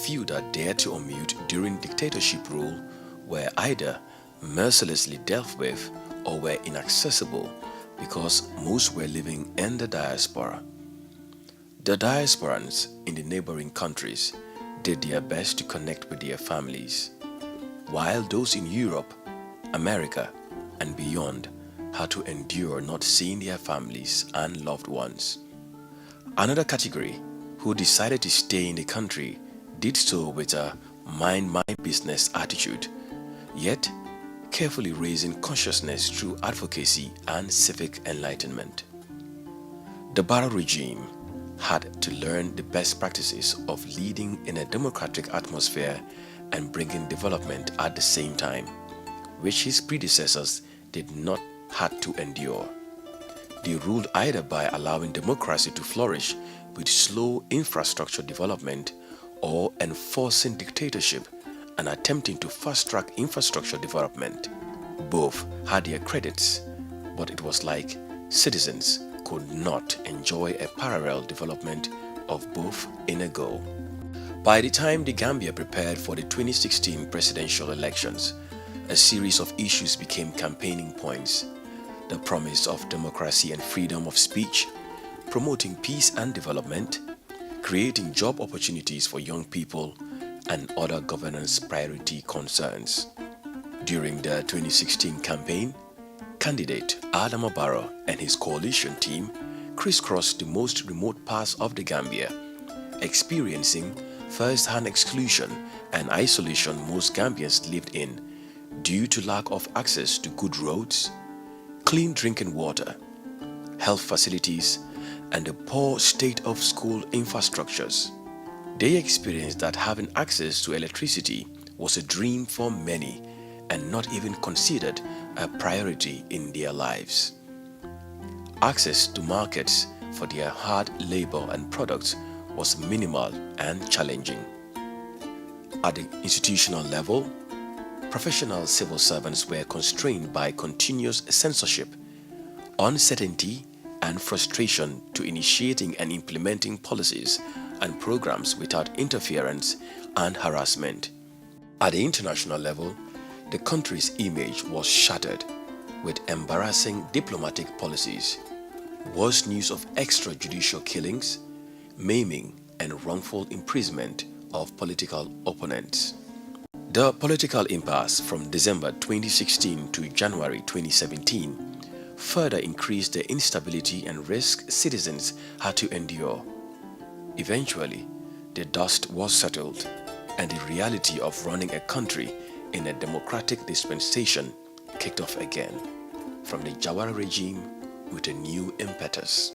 few that dared to unmute during dictatorship rule were either mercilessly dealt with or were inaccessible because most were living in the diaspora. The diasporans in the neighboring countries did their best to connect with their families, while those in Europe, America, and beyond had to endure not seeing their families and loved ones. Another category who decided to stay in the country did so with a mind my business attitude, yet carefully raising consciousness through advocacy and civic enlightenment. The Barrow regime had to learn the best practices of leading in a democratic atmosphere and bringing development at the same time, which his predecessors did not have to endure. They ruled either by allowing democracy to flourish with slow infrastructure development or enforcing dictatorship and attempting to fast-track infrastructure development. Both had their credits, but it was like citizens could not enjoy a parallel development of both in a go. By the time the Gambia prepared for the 2016 presidential elections, a series of issues became campaigning points. The promise of democracy and freedom of speech, promoting peace and development, creating job opportunities for young people, and other governance priority concerns. During the 2016 campaign, candidate Adama Barrow and his coalition team crisscrossed the most remote parts of the Gambia, experiencing first-hand exclusion and isolation most Gambians lived in due to lack of access to good roads, clean drinking water, health facilities, and the poor state of school infrastructures. They experienced that having access to electricity was a dream for many and not even considered a priority in their lives. Access to markets for their hard labor and products was minimal and challenging. At the institutional level, professional civil servants were constrained by continuous censorship, uncertainty, and frustration to initiating and implementing policies and programs without interference and harassment. At the international level, the country's image was shattered with embarrassing diplomatic policies, worse news of extrajudicial killings, maiming, and wrongful imprisonment of political opponents. The political impasse from December 2016 to January 2017 further increased the instability and risk citizens had to endure. Eventually, the dust was settled and the reality of running a country in a democratic dispensation kicked off again from the Jawara regime with a new impetus.